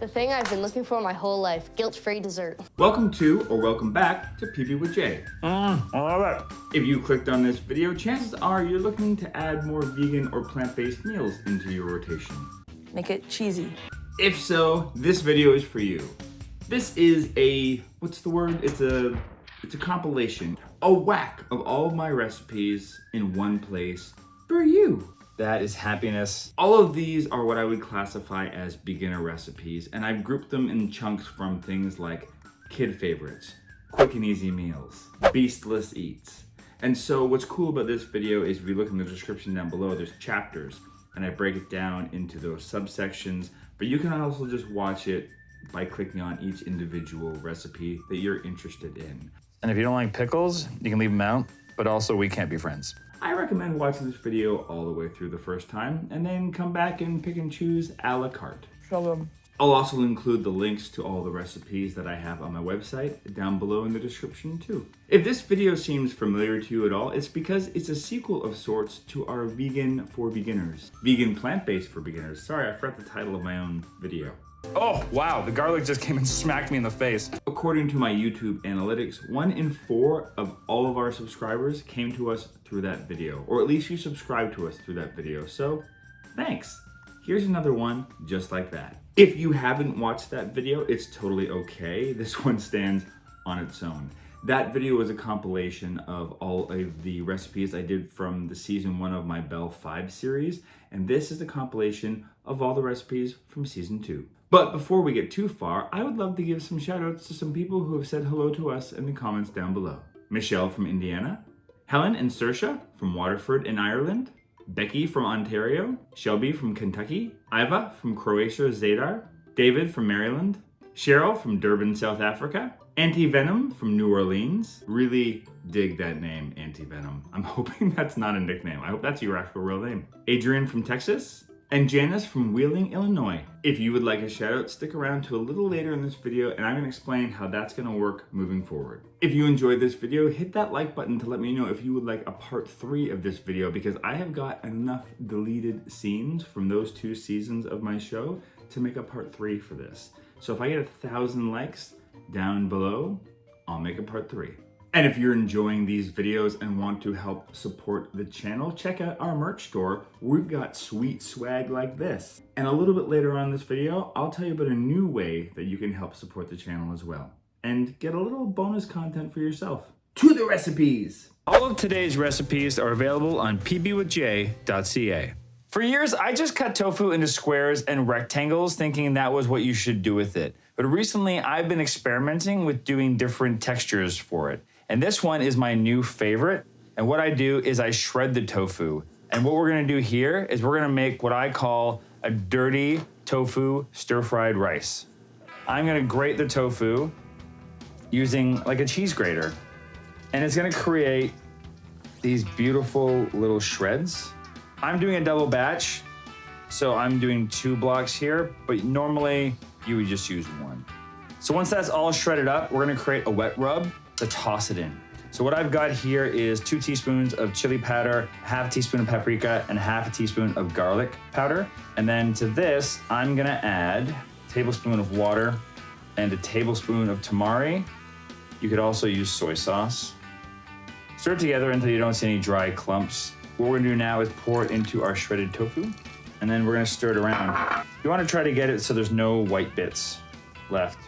The thing I've been looking for my whole life, guilt-free dessert. Welcome to, or welcome back to PB with Jay. I love it. If you clicked on this video, chances are you're looking to add more vegan or plant-based meals into your rotation. Make it cheesy. If so, this video is for you. This is a, what's the word? It's a compilation, a whack of all of my recipes in one place for you. That is happiness. All of these are what I would classify as beginner recipes, and I've grouped them in chunks from things like kid favorites, quick and easy meals, beastless eats. And so what's cool about this video is if you look in the description down below, there's chapters, and I break it down into those subsections, but you can also just watch it by clicking on each individual recipe that you're interested in. And if you don't like pickles, you can leave them out, but also we can't be friends. I recommend watching this video all the way through the first time and then come back and pick and choose a la carte. Show them. I'll also include the links to all the recipes that I have on my website down below in the description too. If this video seems familiar to you at all, it's because it's a sequel of sorts to our Vegan for Beginners. Vegan Plant-Based for Beginners. Sorry, I forgot the title of my own video. Oh, wow, the garlic just came and smacked me in the face. According to my YouTube analytics, 1 in 4 of all of our subscribers came to us through that video, or at least you subscribed to us through that video, so thanks. Here's another one just like that. If you haven't watched that video, it's totally okay. This one stands on its own. That video was a compilation of all of the recipes I did from the season 1 of my Bell Fibe series, and this is a compilation of all the recipes from season 2. But before we get too far, I would love to give some shout outs to some people who have said hello to us in the comments down below. Michelle from Indiana, Helen and Saoirse from Waterford in Ireland, Becky from Ontario, Shelby from Kentucky, Iva from Croatia Zadar, David from Maryland, Cheryl from Durban, South Africa, Anti-Venom from New Orleans. Really dig that name, Anti-Venom. I'm hoping that's not a nickname. I hope that's your actual real name. Adrian from Texas, and Janice from Wheeling, Illinois. If you would like a shout out, stick around to a little later in this video and I'm gonna explain how that's gonna work moving forward. If you enjoyed this video, hit that like button to let me know if you would like a part 3 of this video, because I have got enough deleted scenes from those 2 seasons of my show to make a part 3 for this. So if I get 1,000 likes down below, I'll make a part 3. And if you're enjoying these videos and want to help support the channel, check out our merch store. We've got sweet swag like this. And a little bit later on in this video, I'll tell you about a new way that you can help support the channel as well and get a little bonus content for yourself. To the recipes! All of today's recipes are available on pbwithj.ca. For years, I just cut tofu into squares and rectangles thinking that was what you should do with it. But recently, I've been experimenting with doing different textures for it. And this one is my new favorite. And what I do is I shred the tofu. And what we're gonna do here is we're gonna make what I call a dirty tofu stir-fried rice. I'm gonna grate the tofu using like a cheese grater. And it's gonna create these beautiful little shreds. I'm doing a double batch, so I'm doing 2 blocks here, but normally you would just use 1. So once that's all shredded up, we're gonna create a wet rub to toss it in. So what I've got here is 2 teaspoons of chili powder, ½ teaspoon of paprika, and ½ teaspoon of garlic powder. And then to this, I'm gonna add a tablespoon of water and a tablespoon of tamari. You could also use soy sauce. Stir it together until you don't see any dry clumps. What we're gonna do now is pour it into our shredded tofu, and then we're gonna stir it around. You wanna try to get it so there's no white bits left,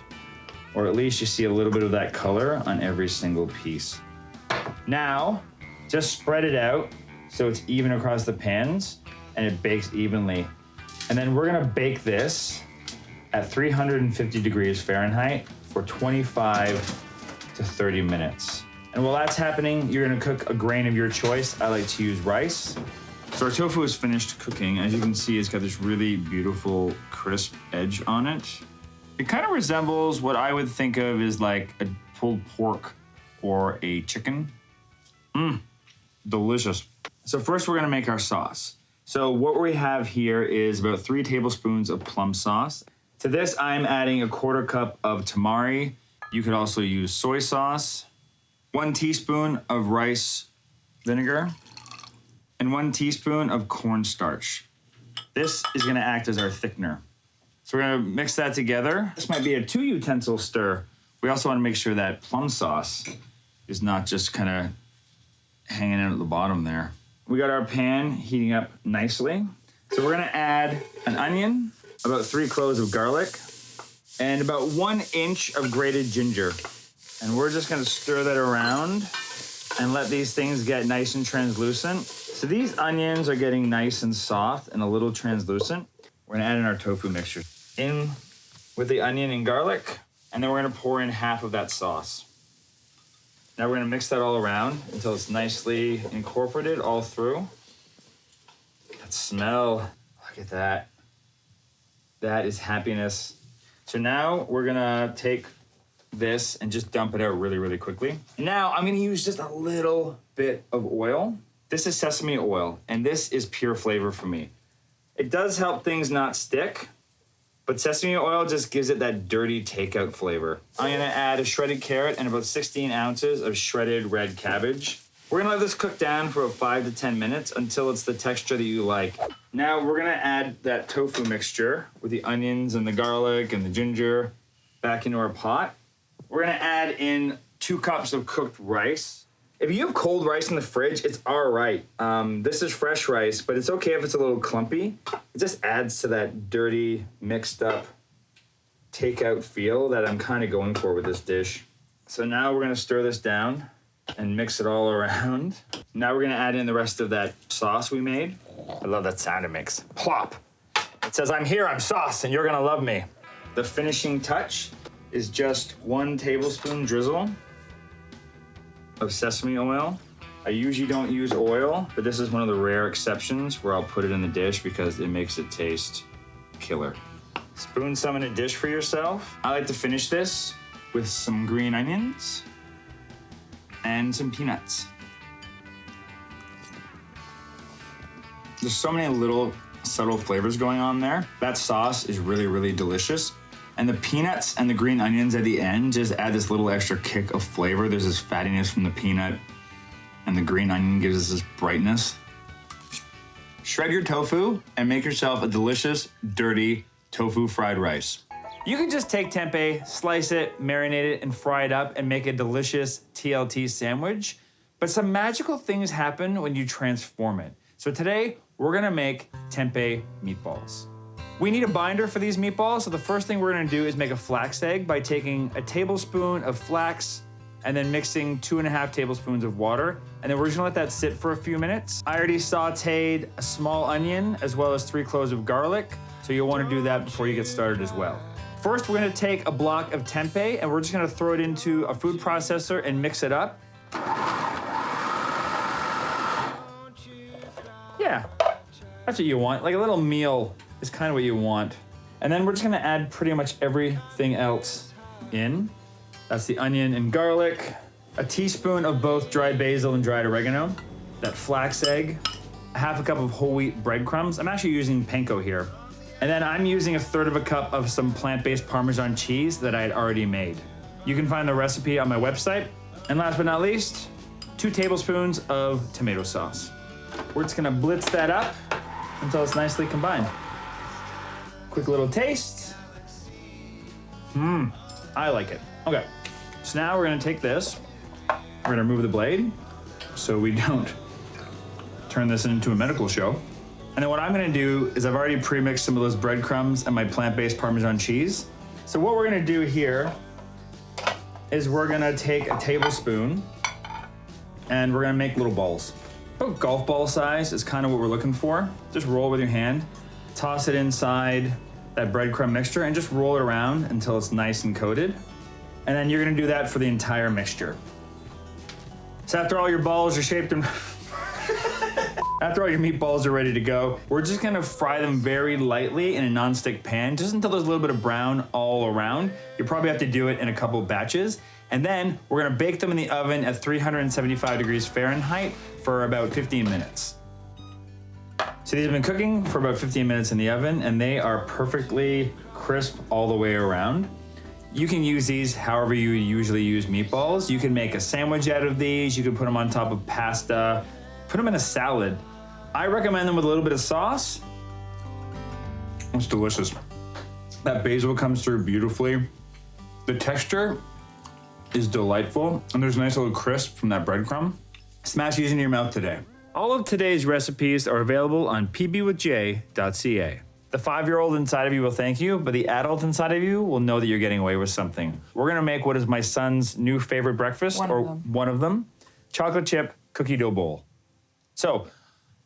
or at least you see a little bit of that color on every single piece. Now, just spread it out so it's even across the pans and it bakes evenly. And then we're gonna bake this at 350 degrees Fahrenheit for 25 to 30 minutes. And while that's happening, you're gonna cook a grain of your choice. I like to use rice. So our tofu is finished cooking. As you can see, it's got this really beautiful crisp edge on it. It kind of resembles what I would think of as like a pulled pork or a chicken. Delicious. So first we're gonna make our sauce. So what we have here is about 3 tablespoons of plum sauce. To this, I'm adding a 1/4 cup of tamari. You could also use soy sauce, 1 teaspoon of rice vinegar, and 1 teaspoon of cornstarch. This is gonna act as our thickener. So we're gonna mix that together. This might be a 2 utensil stir. We also wanna make sure that plum sauce is not just kinda hanging out at the bottom there. We got our pan heating up nicely. So we're gonna add an onion, about 3 cloves of garlic, and about 1 inch of grated ginger. And we're just gonna stir that around and let these things get nice and translucent. So these onions are getting nice and soft and a little translucent. We're gonna add in our tofu mixture. In with the onion and garlic, and then we're gonna pour in half of that sauce. Now we're gonna mix that all around until it's nicely incorporated all through. That smell, look at that. That is happiness. So now we're gonna take this and just dump it out really, really quickly. Now I'm gonna use just a little bit of oil. This is sesame oil, and this is pure flavor for me. It does help things not stick, but sesame oil just gives it that dirty takeout flavor. I'm gonna add a shredded carrot and about 16 ounces of shredded red cabbage. We're gonna let this cook down for about 5 to 10 minutes until it's the texture that you like. Now we're gonna add that tofu mixture with the onions and the garlic and the ginger back into our pot. We're gonna add in 2 cups of cooked rice. If you have cold rice in the fridge, it's all right. This is fresh rice, but it's okay if it's a little clumpy. It just adds to that dirty, mixed up takeout feel that I'm kind of going for with this dish. So now we're gonna stir this down and mix it all around. Now we're gonna add in the rest of that sauce we made. I love that sound it makes. Plop. It says, I'm here, I'm sauce, and you're gonna love me. The finishing touch is just 1 tablespoon drizzle of sesame oil. I usually don't use oil, but this is one of the rare exceptions where I'll put it in the dish because it makes it taste killer. Spoon some in a dish for yourself. I like to finish this with some green onions and some peanuts. There's so many little subtle flavors going on there. That sauce is really, really delicious. And the peanuts and the green onions at the end just add this little extra kick of flavor. There's this fattiness from the peanut, and the green onion gives us this brightness. Shred your tofu and make yourself a delicious, dirty tofu fried rice. You can just take tempeh, slice it, marinate it, and fry it up and make a delicious TLT sandwich. But some magical things happen when you transform it. So today, we're gonna make tempeh meatballs. We need a binder for these meatballs, so the first thing we're gonna do is make a flax egg by taking a tablespoon of flax and then mixing 2.5 tablespoons of water. And then we're just gonna let that sit for a few minutes. I already sauteed a small onion as well as 3 cloves of garlic, so you'll wanna do that before you get started as well. First, we're gonna take a block of tempeh and we're just gonna throw it into a food processor and mix it up. Yeah, that's what you want. Like a little meal is kind of what you want. And then we're just gonna add pretty much everything else in. That's the onion and garlic, a teaspoon of both dried basil and dried oregano, that flax egg, a half a cup of whole wheat breadcrumbs. I'm actually using panko here. And then I'm using 1/3 cup of some plant-based Parmesan cheese that I had already made. You can find the recipe on my website. And last but not least, 2 tablespoons of tomato sauce. We're just gonna blitz that up until it's nicely combined. Quick little taste. I like it. Okay, so now we're gonna take this, we're gonna remove the blade so we don't turn this into a medical show. And then what I'm gonna do is I've already pre-mixed some of those breadcrumbs and my plant-based Parmesan cheese. So what we're gonna do here is we're gonna take a tablespoon and we're gonna make little balls. About golf ball size is kind of what we're looking for. Just roll with your hand, toss it inside that breadcrumb mixture and just roll it around until it's nice and coated. And then you're gonna do that for the entire mixture. So after all your balls are shaped and after all your meatballs are ready to go, we're just gonna fry them very lightly in a non-stick pan, just until there's a little bit of brown all around. You probably have to do it in a couple batches. And then we're gonna bake them in the oven at 375 degrees Fahrenheit for about 15 minutes. So these have been cooking for about 15 minutes in the oven and they are perfectly crisp all the way around. You can use these however you usually use meatballs. You can make a sandwich out of these. You can put them on top of pasta, put them in a salad. I recommend them with a little bit of sauce. It's delicious. That basil comes through beautifully. The texture is delightful, and there's a nice little crisp from that breadcrumb. Smash these into your mouth today. All of today's recipes are available on pbwithj.ca. The 5-year-old inside of you will thank you, but the adult inside of you will know that you're getting away with something. We're gonna make what is my son's new favorite breakfast, one of them, chocolate chip cookie dough bowl. So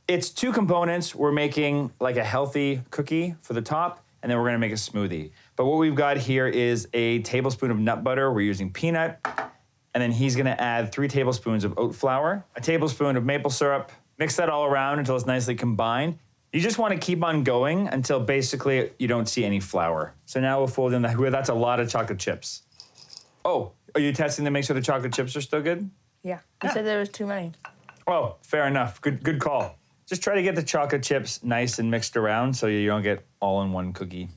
it's 2 components. We're making like a healthy cookie for the top, and then we're gonna make a smoothie. But what we've got here is a tablespoon of nut butter. We're using peanut. And then he's gonna add 3 tablespoons of oat flour, a tablespoon of maple syrup, mix that all around until it's nicely combined. You just wanna keep on going until basically you don't see any flour. So now we'll fold in that's a lot of chocolate chips. Oh, are you testing to make sure the chocolate chips are still good? Yeah, I said there was too many. Oh, fair enough, good call. Just try to get the chocolate chips nice and mixed around so you don't get all in one cookie.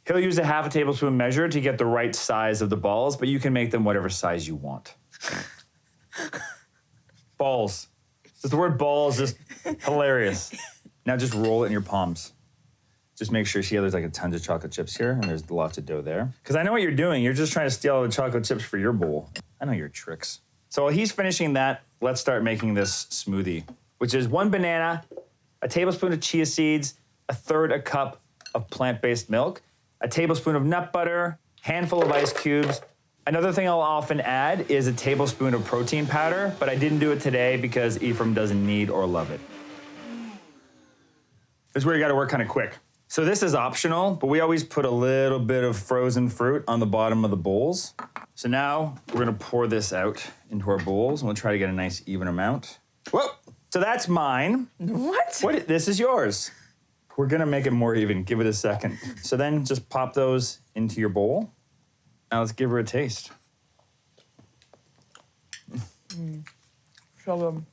He'll use a half a tablespoon measure to get the right size of the balls, but you can make them whatever size you want. Balls. Just the word ball is just hilarious. Now just roll it in your palms. Just make sure, see how there's like tons of chocolate chips here and there's lots of dough there. Because I know what you're doing. You're just trying to steal all the chocolate chips for your bowl. I know your tricks. So while he's finishing that, let's start making this smoothie, which is 1 banana, a tablespoon of chia seeds, 1/3 cup of plant-based milk, a tablespoon of nut butter, handful of ice cubes. Another thing I'll often add is a tablespoon of protein powder, but I didn't do it today because Ephraim doesn't need or love it. This is where you gotta work kind of quick. So this is optional, but we always put a little bit of frozen fruit on the bottom of the bowls. So now we're gonna pour this out into our bowls, and we'll try to get a nice even amount. Whoa, so that's mine. What? This is yours. We're gonna make it more even, give it a second. So then just pop those into your bowl. Now let's give her a taste. So good.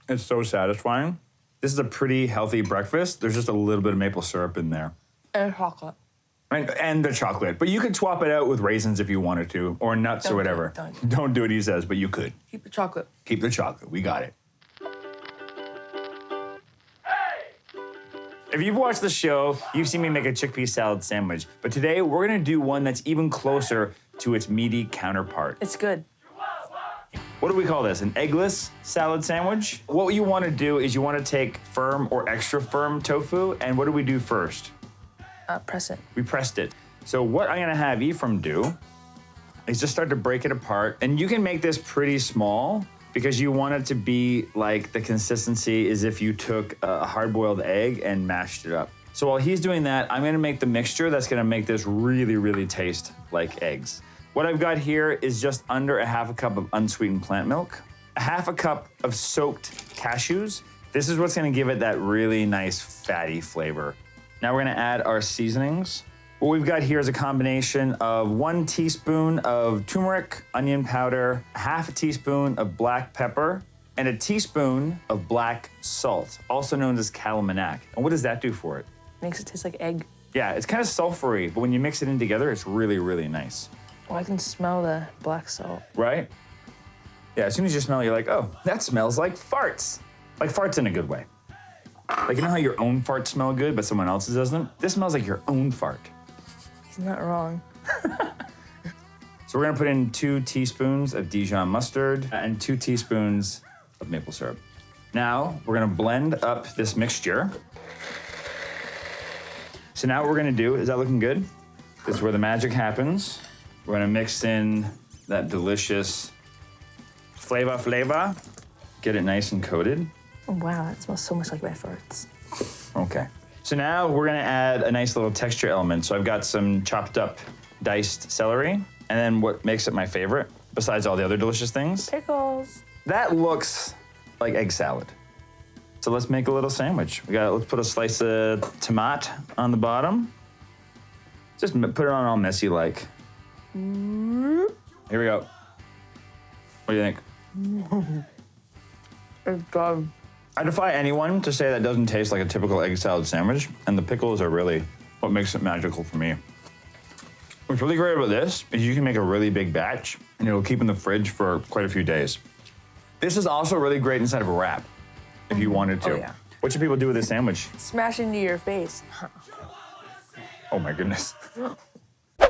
It's so satisfying. This is a pretty healthy breakfast. There's just a little bit of maple syrup in there. And chocolate. And the chocolate. But you could swap it out with raisins if you wanted to, or nuts or whatever. Don't do it, he says, but you could. Keep the chocolate. Keep the chocolate, we got it. If you've watched the show, you've seen me make a chickpea salad sandwich. But today, we're gonna do one that's even closer to its meaty counterpart. It's good. What do we call this? An eggless salad sandwich? What you wanna do is you wanna take firm or extra firm tofu, and what do we do first? Press it. We pressed it. So what I'm gonna have Ephraim do is just start to break it apart. And you can make this pretty small because you want it to be like the consistency as if you took a hard-boiled egg and mashed it up. So while he's doing that, I'm gonna make the mixture that's gonna make this really, really taste like eggs. What I've got here is just under a half a cup of unsweetened plant milk, a half a cup of soaked cashews. This is what's gonna give it that really nice fatty flavor. Now we're gonna add our seasonings. What we've got here is a combination of 1 teaspoon of turmeric, onion powder, half a teaspoon of black pepper, and a teaspoon of black salt, also known as calamanach. And what does that do for it? Makes it taste like egg. Yeah, it's kind of sulfury, but when you mix it in together, it's really, really nice. Well, I can smell the black salt. Right? Yeah, as soon as you smell it, you're like, oh, that smells like farts. Like farts in a good way. Like, you know how your own fart smell good, but someone else's doesn't? This smells like your own fart. He's not wrong. So we're gonna put in 2 teaspoons of Dijon mustard and 2 teaspoons of maple syrup. Now, we're gonna blend up this mixture. So now what we're gonna do, is that looking good? This is where the magic happens. We're gonna mix in that delicious flavor. Get it nice and coated. Oh, wow, that smells so much like my farts. Okay. So now we're gonna add a nice little texture element. So I've got some chopped up diced celery, and then what makes it my favorite, besides all the other delicious things, Pickles. that looks like egg salad. So let's make a little sandwich. Let's put a slice of tomato on the bottom. Just put it on all messy like. Here we go. What do you think? It's good. I defy anyone to say that doesn't taste like a typical egg salad sandwich, and the pickles are really what makes it magical for me. What's really great about this is you can make a really big batch, and it'll keep in the fridge for quite a few days. This is also really great inside of a wrap, if you wanted to. Oh, yeah. What should people do with this sandwich? Smash into your face. Oh my goodness.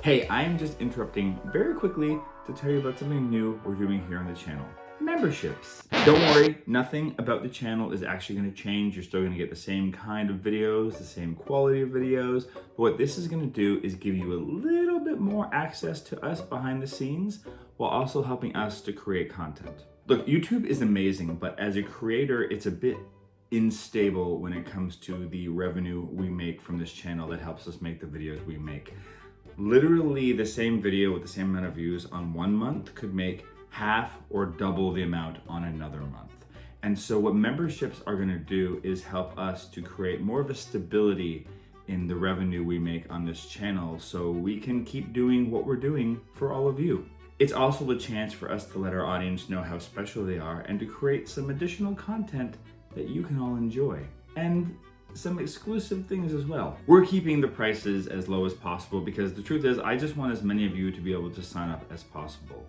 Hey, I am just interrupting very quickly to tell you about something new we're doing here on the channel. Memberships. Don't worry, nothing about the channel is actually going to change. You're still going to get the same kind of videos, the same quality of videos. But what this is going to do is give you a little bit more access to us behind the scenes while also helping us to create content. Look, YouTube is amazing, but as a creator, it's a bit unstable when it comes to the revenue we make from this channel that helps us make the videos we make. Literally the same video with the same amount of views on one month could make half or double the amount on another month. And so what memberships are going to do is help us to create more of a stability in the revenue we make on this channel so we can keep doing what we're doing for all of you. It's also a chance for us to let our audience know how special they are and to create some additional content that you can all enjoy. And some exclusive things as well. We're keeping the prices as low as possible because the truth is I just want as many of you to be able to sign up as possible.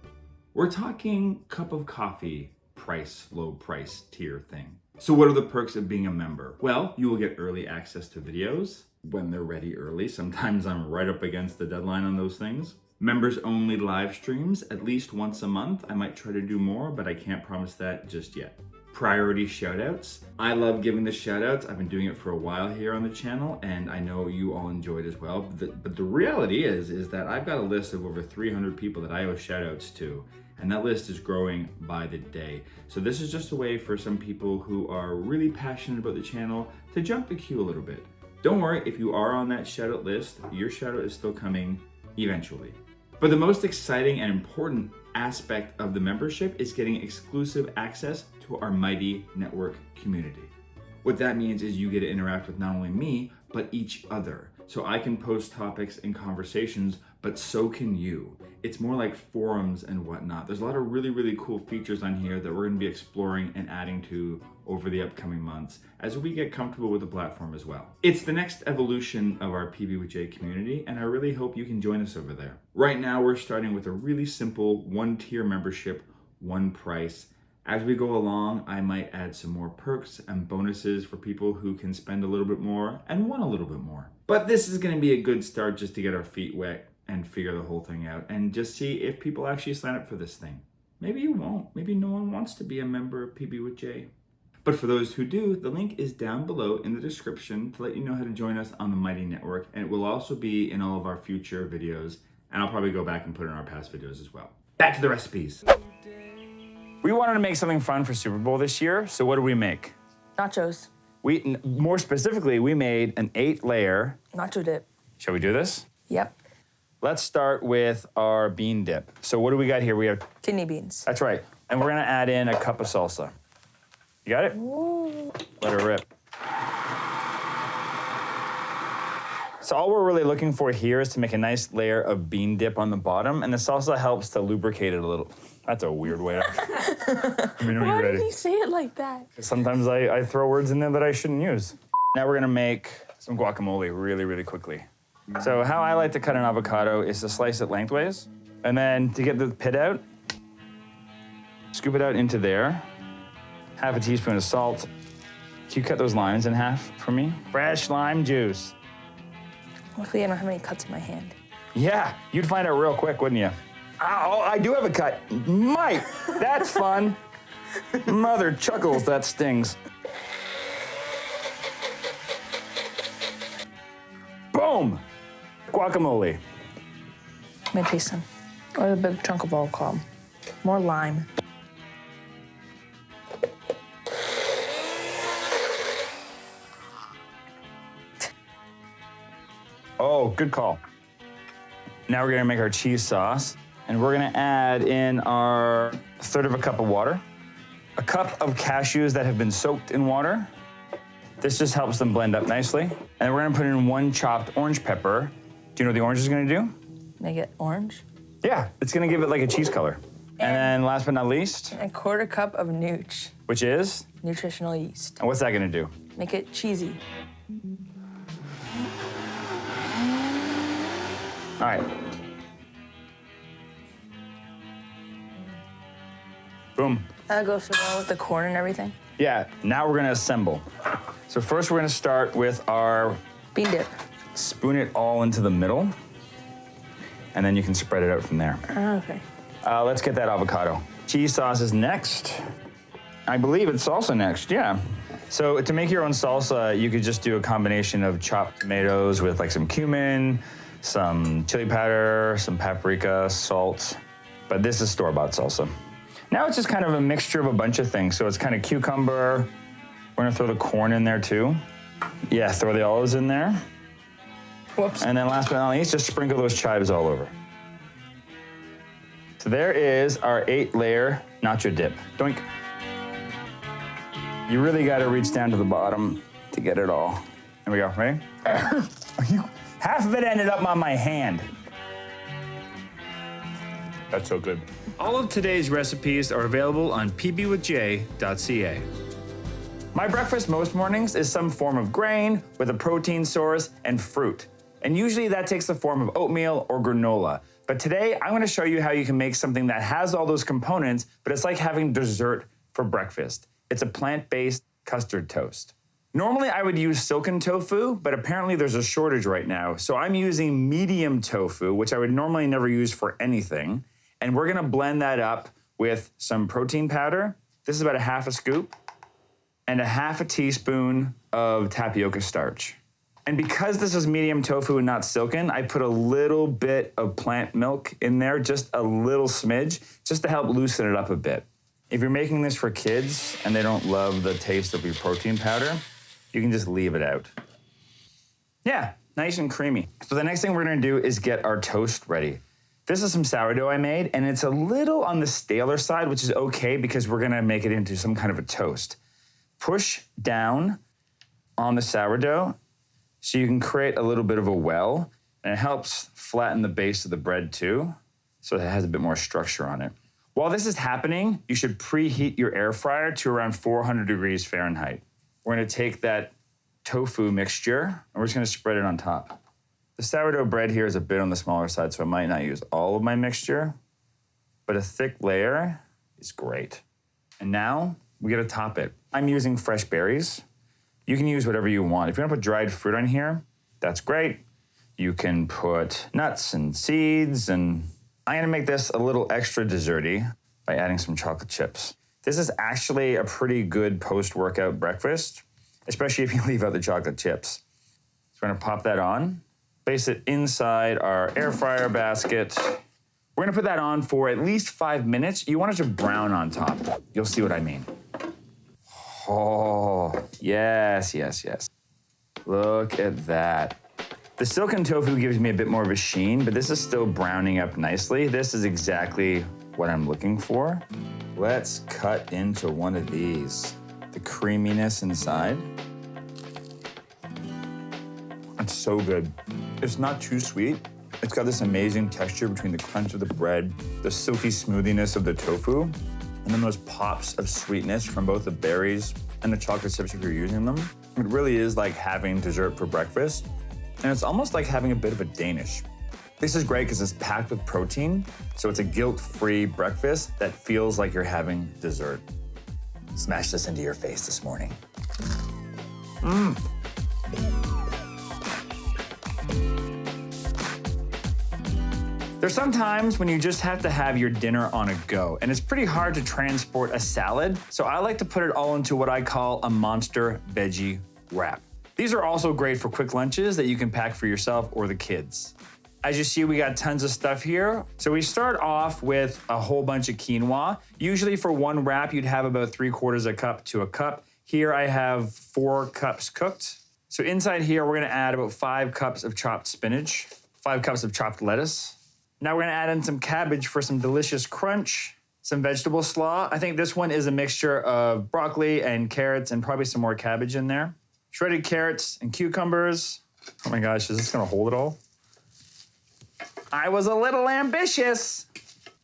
We're talking cup of coffee price, low price tier thing. So what are the perks of being a member? Well, you will get early access to videos when they're ready early. Sometimes I'm right up against the deadline on those things. Members only live streams at least once a month. I might try to do more, but I can't promise that just yet. Priority shoutouts. I love giving the shoutouts. I've been doing it for a while here on the channel and I know you all enjoy it as well. But the reality is that I've got a list of over 300 people that I owe shoutouts to, and that list is growing by the day. So this is just a way for some people who are really passionate about the channel to jump the queue a little bit. Don't worry, if you are on that shoutout list, your shoutout is still coming eventually. But the most exciting and important aspect of the membership is getting exclusive access to our mighty network community. What that means is you get to interact with not only me, but each other. So I can post topics and conversations, but so can you. It's more like forums and whatnot. There's a lot of really, really cool features on here that we're gonna be exploring and adding to over the upcoming months as we get comfortable with the platform as well. It's the next evolution of our PB with J community, and I really hope you can join us over there. Right now, we're starting with a really simple one-tier membership, one price. As we go along, I might add some more perks and bonuses for people who can spend a little bit more and want a little bit more. But this is gonna be a good start just to get our feet wet and figure the whole thing out and just see if people actually sign up for this thing. Maybe you won't. Maybe no one wants to be a member of PB with J. But for those who do, the link is down below in the description to let you know how to join us on the Mighty Network, and it will also be in all of our future videos, and I'll probably go back and put it in our past videos as well. Back to the recipes. We wanted to make something fun for Super Bowl this year, so what did we make? Nachos. More specifically, we made an 8-layer. Nacho dip. Shall we do this? Yep. Let's start with our bean dip. So what do we got here? We have Kidney beans. That's right. And we're gonna add in a cup of salsa. You got it? Ooh. Let her rip. So all we're really looking for here is to make a nice layer of bean dip on the bottom, and the salsa helps to lubricate it a little. That's a weird way to... Let me know when Why you're ready. did you say it like that? Sometimes I throw words in there that I shouldn't use. Now we're gonna make some guacamole really, really quickly. So how I like to cut an avocado is to slice it lengthways, and then to get the pit out, scoop it out into there, half a teaspoon of salt. Can you cut those limes in half for me? Fresh lime juice. Luckily, I don't have any cuts in my hand. Yeah, you'd find out real quick, wouldn't you? Oh, I do have a cut. Mike, that's fun. Mother chuckles, that stings. Boom! Guacamole. I'm gonna taste some. Or a big chunk of avocado. More lime. Oh, good call. Now we're gonna make our cheese sauce, and we're gonna add in our 1/3 of a cup of water, a cup of cashews that have been soaked in water. This just helps them blend up nicely. And then we're gonna put in 1 chopped orange pepper. Do you know what the orange is gonna do? Make it orange. Yeah, it's gonna give it like a cheese color. And then last but not least, A 1/4 cup of nooch. which is, Nutritional yeast. and what's that gonna do? Make it cheesy. All right. Boom. That goes so well with the corn and everything. Yeah, now we're gonna assemble. So first we're gonna start with our Bean dip. spoon it all into the middle. and then you can spread it out from there. Okay. Let's get that avocado. Cheese sauce is next. I believe it's salsa next, yeah. So to make your own salsa, you could just do a combination of chopped tomatoes with like some cumin, some chili powder, some paprika, salt. But this is store-bought salsa. Now it's just kind of a mixture of a bunch of things. So it's kind of cucumber. We're gonna throw the corn in there too. Yeah, throw the olives in there. Whoops. And then last but not least, just sprinkle those chives all over. So there is our 8-layer nacho dip. Doink. You really gotta reach down to the bottom to get it all. There we go, ready? Half of it ended up on my hand. That's so good. All of today's recipes are available on pbwithj.ca. My breakfast most mornings is some form of grain with a protein source and fruit. And usually that takes the form of oatmeal or granola. But today I'm gonna show you how you can make something that has all those components, but it's like having dessert for breakfast. It's a plant-based custard toast. Normally I would use silken tofu, but apparently there's a shortage right now. So I'm using medium tofu, which I would normally never use for anything. And we're gonna blend that up with some protein powder. This is about a half a scoop, and a half a teaspoon of tapioca starch. And because this is medium tofu and not silken, I put a little bit of plant milk in there, just a little smidge, just to help loosen it up a bit. If you're making this for kids and they don't love the taste of your protein powder, you can just leave it out. Yeah, nice and creamy. So the next thing we're gonna do is get our toast ready. This is some sourdough I made, and it's a little on the staler side, which is okay because we're gonna make it into some kind of a toast. Push down on the sourdough so you can create a little bit of a well, and it helps flatten the base of the bread too, so it has a bit more structure on it. While this is happening, you should preheat your air fryer to around 400 degrees Fahrenheit. We're gonna take that tofu mixture, and we're just gonna spread it on top. The sourdough bread here is a bit on the smaller side, so I might not use all of my mixture, but a thick layer is great. And now we gotta top it. I'm using fresh berries. You can use whatever you want. If you wanna put dried fruit on here, that's great. You can put nuts and seeds, and I'm gonna make this a little extra desserty by adding some chocolate chips. This is actually a pretty good post-workout breakfast, especially if you leave out the chocolate chips. So we're gonna pop that on. Place it inside our air fryer basket. We're gonna put that on for at least 5 minutes. You want it to brown on top. You'll see what I mean. Oh, yes, yes, yes. Look at that. The silken tofu gives me a bit more of a sheen, but this is still browning up nicely. This is exactly what I'm looking for. Let's cut into one of these. The creaminess inside. It's so good. It's not too sweet. It's got this amazing texture between the crunch of the bread, the silky smoothiness of the tofu, and then those pops of sweetness from both the berries and the chocolate chips if you're using them. It really is like having dessert for breakfast, and it's almost like having a bit of a Danish. This is great because it's packed with protein, so it's a guilt-free breakfast that feels like you're having dessert. Smash this into your face this morning. There's some times when you just have to have your dinner on a go, and it's pretty hard to transport a salad, so I like to put it all into what I call a monster veggie wrap. These are also great for quick lunches that you can pack for yourself or the kids. As you see, we got tons of stuff here. So we start off with a whole bunch of quinoa. Usually for one wrap, you'd have about 3/4 a cup to a cup. Here I have 4 cups cooked. So inside here, we're gonna add about 5 cups of chopped spinach, 5 cups of chopped lettuce. Now we're gonna add in some cabbage for some delicious crunch, some vegetable slaw. I think this one is a mixture of broccoli and carrots and probably some more cabbage in there. Shredded carrots and cucumbers. Oh my gosh, is this gonna hold it all? I was a little ambitious.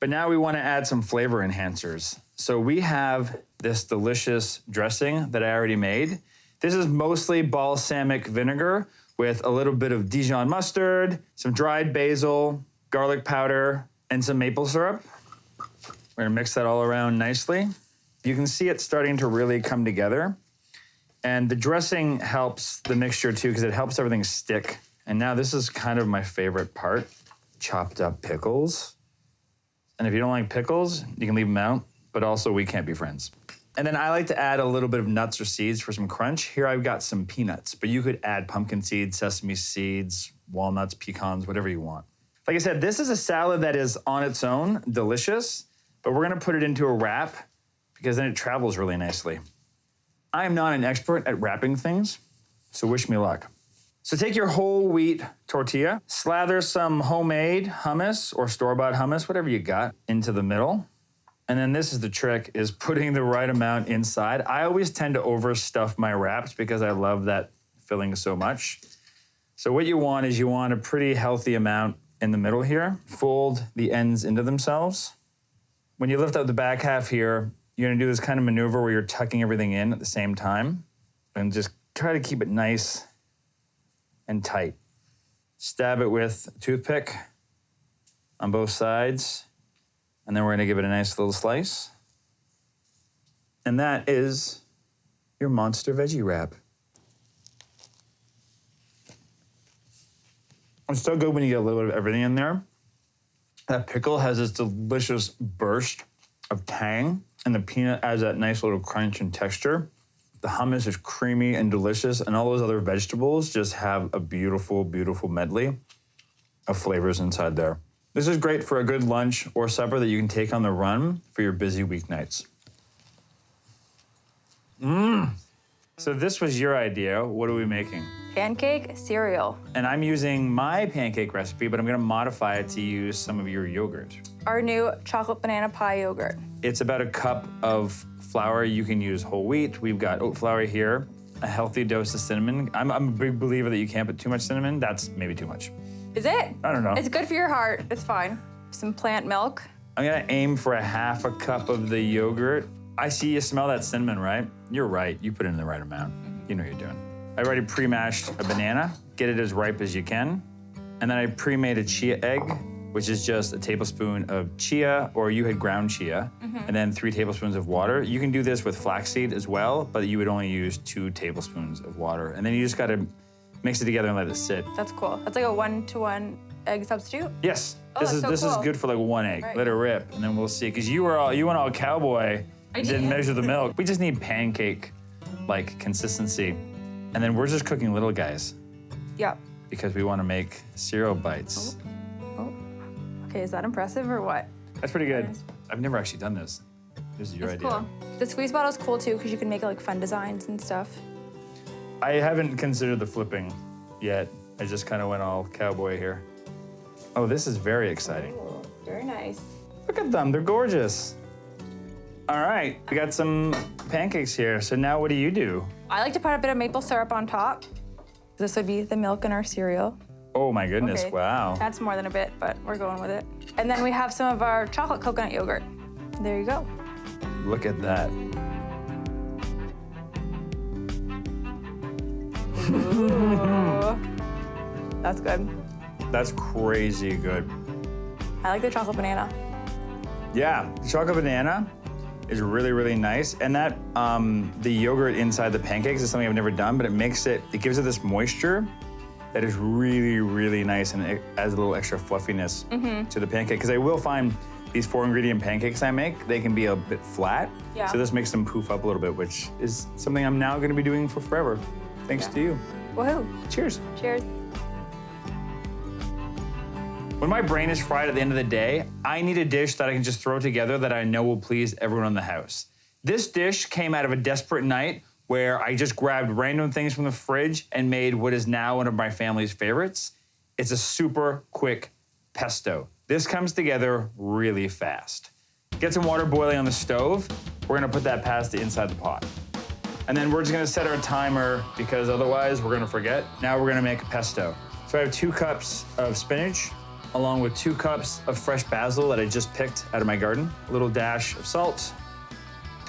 But now we wanna add some flavor enhancers. So we have this delicious dressing that I already made. This is mostly balsamic vinegar with a little bit of Dijon mustard, some dried basil, garlic powder, and some maple syrup. We're gonna mix that all around nicely. You can see it starting to really come together. And the dressing helps the mixture too, because it helps everything stick. And now this is kind of my favorite part. chopped up pickles. And if you don't like pickles, you can leave them out, but also we can't be friends. And then I like to add a little bit of nuts or seeds for some crunch. Here I've got some peanuts, but you could add pumpkin seeds, sesame seeds, walnuts, pecans, whatever you want. Like I said, this is a salad that is on its own delicious, but we're gonna put it into a wrap because then it travels really nicely. I am not an expert at wrapping things, so wish me luck. So take your whole wheat tortilla, slather some homemade hummus or store-bought hummus, whatever you got, into the middle. And then this is the trick, is putting the right amount inside. I always tend to overstuff my wraps because I love that filling so much. So what you want is you want a pretty healthy amount in the middle here. Fold the ends into themselves. When you lift up the back half here, you're gonna do this kind of maneuver where you're tucking everything in at the same time and just try to keep it nice and tight. Stab it with a toothpick on both sides. And then we're gonna give it a nice little slice. And that is your monster veggie wrap. It's so good when you get a little bit of everything in there. That pickle has this delicious burst of tang, and the peanut adds that nice little crunch and texture. The hummus is creamy and delicious, and all those other vegetables just have a beautiful, beautiful medley of flavors inside there. This is great for a good lunch or supper that you can take on the run for your busy weeknights. So this was your idea. What are we making? Pancake cereal. And I'm using my pancake recipe, but I'm gonna modify it to use some of your yogurt. Our new chocolate banana pie yogurt. It's about a cup of flour. You can use whole wheat. We've got oat flour here, a healthy dose of cinnamon. I'm a big believer that you can't put too much cinnamon. That's maybe too much. Is it? I don't know. It's good for your heart. It's fine. Some plant milk. I'm gonna aim for a half a cup of the yogurt. I see you smell that cinnamon, right? You're right, you put it in the right amount. You know what you're doing. I already pre-mashed a banana. Get it as ripe as you can. And then I pre-made a chia egg, which is just a tablespoon of chia, or you had ground chia, and then 3 tablespoons of water. You can do this with flaxseed as well, but you would only use 2 tablespoons of water. And then you just gotta mix it together and let it sit. That's cool. That's like a 1-to-1 egg substitute? Yes, Oh, this that's so is cool. good for like 1 egg. Right. Let it rip, and then we'll see. Cause you went all cowboy, I and didn't did. measure the milk. We just need pancake like consistency. And then we're just cooking little guys Yeah. because we wanna make cereal bites. Oh. Okay, is that impressive or what? That's pretty good. I've never actually done this. This is your That's idea. cool. The squeeze bottle's cool too, because you can make like fun designs and stuff. I haven't considered the flipping yet. I just kind of went all cowboy here. Oh, this is very exciting. Ooh, very nice. Look at them, they're gorgeous. All right, we got some pancakes here. So now what do you do? I like to put a bit of maple syrup on top. This would be the milk in our cereal. Oh my goodness, Okay. wow. That's more than a bit, but we're going with it. And then we have some of our chocolate coconut yogurt. There you go. Look at that. Ooh. That's good. That's crazy good. I like the chocolate banana. Yeah, the chocolate banana is really, really nice. And that, the yogurt inside the pancakes is something I've never done, but it gives it this moisture that is really, really nice, and it adds a little extra fluffiness to the pancake. Because I will find these 4-ingredient pancakes I make, they can be a bit flat. Yeah. So this makes them poof up a little bit, which is something I'm now gonna be doing for forever. Thanks to you. Woohoo. Cheers. Cheers. When my brain is fried at the end of the day, I need a dish that I can just throw together that I know will please everyone in the house. This dish came out of a desperate night where I just grabbed random things from the fridge and made what is now one of my family's favorites. It's a super quick pesto. This comes together really fast. Get some water boiling on the stove. We're gonna put that pasta inside the pot. And then we're just gonna set our timer because otherwise we're gonna forget. Now we're gonna make a pesto. So I have 2 cups of spinach, along with 2 cups of fresh basil that I just picked out of my garden, a little dash of salt,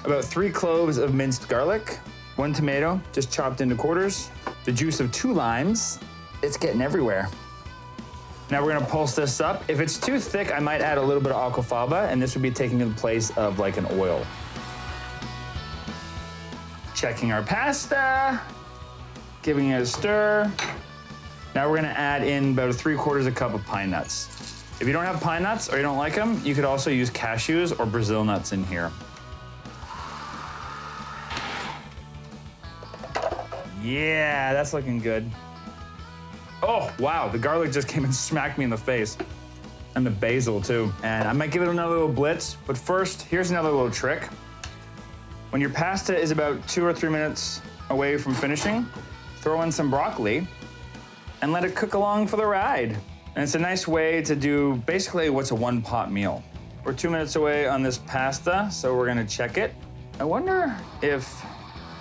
about 3 cloves of minced garlic, 1 tomato, just chopped into quarters, the juice of 2 limes. It's getting everywhere. Now we're gonna pulse this up. If it's too thick, I might add a little bit of aquafaba, and this would be taking the place of like an oil. Checking our pasta, giving it a stir. Now we're gonna add in about 3/4 cup of pine nuts. If you don't have pine nuts or you don't like them, you could also use cashews or Brazil nuts in here. Yeah, that's looking good. Oh, wow, the garlic just came and smacked me in the face. And the basil too. And I might give it another little blitz, but first, here's another little trick. When your pasta is about 2 or 3 minutes away from finishing, throw in some broccoli and let it cook along for the ride. And it's a nice way to do basically what's a one-pot meal. We're 2 minutes away on this pasta, so we're gonna check it. I wonder if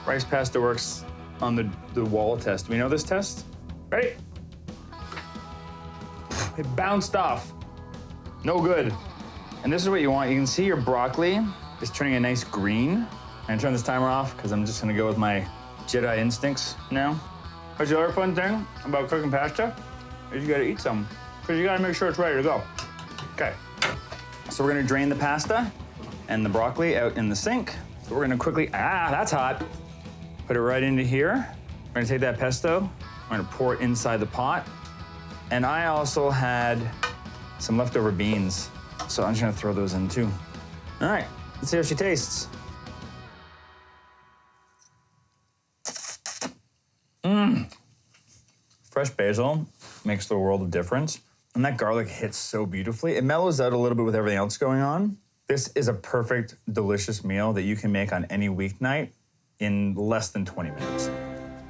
rice pasta works on the wall test. Do we know this test? Ready? It bounced off. No good. And this is what you want. You can see your broccoli is turning a nice green. I'm gonna turn this timer off because I'm just gonna go with my Jedi instincts now. But the other fun thing about cooking pasta is you gotta eat some, because you gotta make sure it's ready to go. Okay, so we're gonna drain the pasta and the broccoli out in the sink. So we're gonna quickly, that's hot. Put it right into here. We're gonna take that pesto, we're gonna pour it inside the pot. And I also had some leftover beans, so I'm just gonna throw those in too. All right, let's see how she tastes. Fresh basil makes the world of difference. And that garlic hits so beautifully. It mellows out a little bit with everything else going on. This is a perfect, delicious meal that you can make on any weeknight in less than 20 minutes.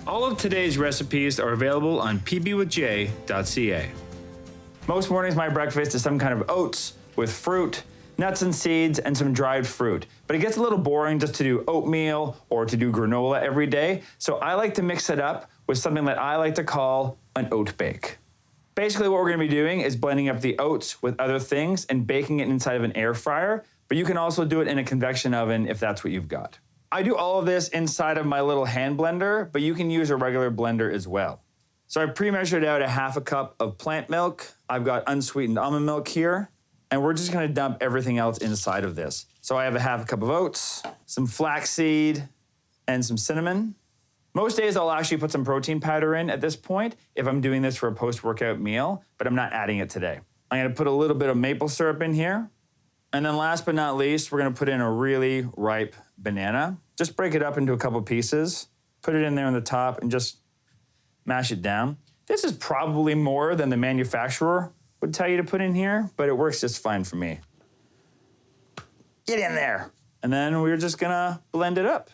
All of today's recipes are available on pbwithj.ca. Most mornings, my breakfast is some kind of oats with fruit, nuts and seeds, and some dried fruit. But it gets a little boring just to do oatmeal or to do granola every day. So I like to mix it up with something that I like to call an oat bake. Basically what we're gonna be doing is blending up the oats with other things and baking it inside of an air fryer, but you can also do it in a convection oven if that's what you've got. I do all of this inside of my little hand blender, but you can use a regular blender as well. So I pre-measured out a ½ cup of plant milk. I've got unsweetened almond milk here, and we're just gonna dump everything else inside of this. So I have a ½ cup of oats, some flaxseed, and some cinnamon. Most days I'll actually put some protein powder in at this point if I'm doing this for a post-workout meal, but I'm not adding it today. I'm gonna put a little bit of maple syrup in here. And then last but not least, we're gonna put in a really ripe banana. Just break it up into a couple pieces, put it in there on the top, and just mash it down. This is probably more than the manufacturer would tell you to put in here, but it works just fine for me. Get in there. And then we're just gonna blend it up.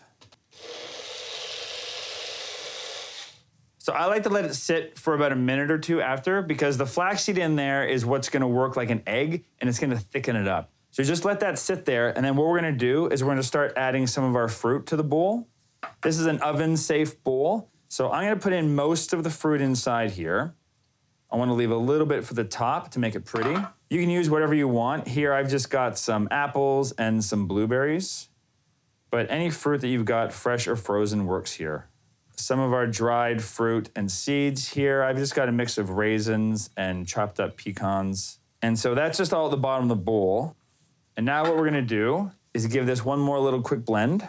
So I like to let it sit for about a minute or two after, because the flaxseed in there is what's gonna work like an egg, and it's gonna thicken it up. So just let that sit there, and then what we're gonna do is we're gonna start adding some of our fruit to the bowl. This is an oven-safe bowl, so I'm gonna put in most of the fruit inside here. I wanna leave a little bit for the top to make it pretty. You can use whatever you want. Here I've just got some apples and some blueberries, but any fruit that you've got, fresh or frozen, works here. Some of our dried fruit and seeds here. I've just got a mix of raisins and chopped up pecans. And so that's just all at the bottom of the bowl. And now what we're gonna do is give this one more little quick blend.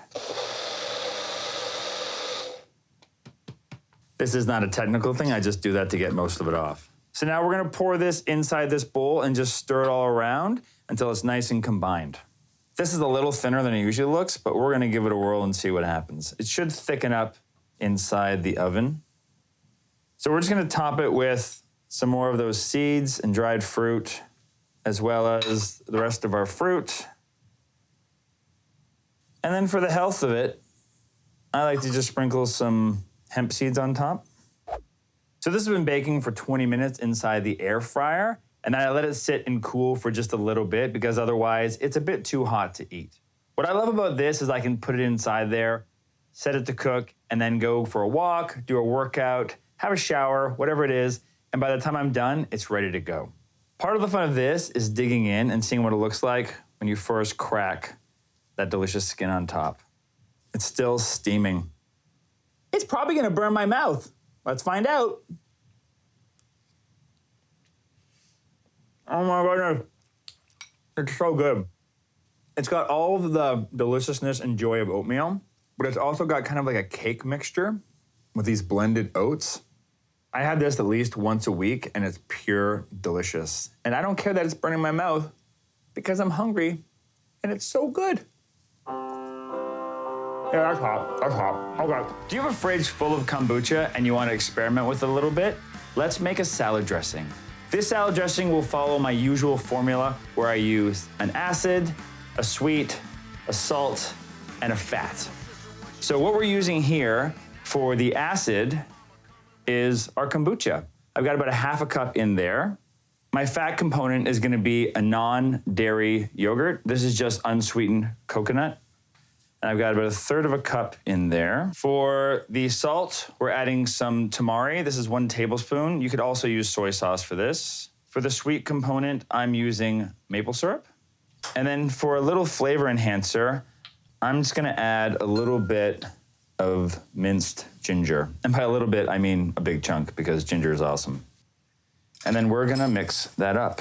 This is not a technical thing, I just do that to get most of it off. So now we're gonna pour this inside this bowl and just stir it all around until it's nice and combined. This is a little thinner than it usually looks, but we're gonna give it a whirl and see what happens. It should thicken up inside the oven. So we're just gonna top it with some more of those seeds and dried fruit, as well as the rest of our fruit. And then for the health of it, I like to just sprinkle some hemp seeds on top. So this has been baking for 20 minutes inside the air fryer, and I let it sit and cool for just a little bit because otherwise it's a bit too hot to eat. What I love about this is I can put it inside there, set it to cook, and then go for a walk, do a workout, have a shower, whatever it is, and by the time I'm done, it's ready to go. Part of the fun of this is digging in and seeing what it looks like when you first crack that delicious skin on top. It's still steaming. It's probably gonna burn my mouth. Let's find out. Oh my goodness, it's so good. It's got all of the deliciousness and joy of oatmeal, but it's also got kind of like a cake mixture with these blended oats. I have this at least once a week, and it's pure delicious. And I don't care that it's burning my mouth because I'm hungry, and it's so good. Yeah, that's hot. That's hot. Okay. Do you have a fridge full of kombucha and you want to experiment with it a little bit? Let's make a salad dressing. This salad dressing will follow my usual formula where I use an acid, a sweet, a salt, and a fat. So what we're using here for the acid is our kombucha. I've got about a half a cup in there. My fat component is gonna be a non-dairy yogurt. This is just unsweetened coconut. And I've got about a third of a cup in there. For the salt, we're adding some tamari. This is 1 tablespoon. You could also use soy sauce for this. For the sweet component, I'm using maple syrup. And then for a little flavor enhancer, I'm just gonna add a little bit of minced ginger. And by a little bit, I mean a big chunk because ginger is awesome. And then we're gonna mix that up.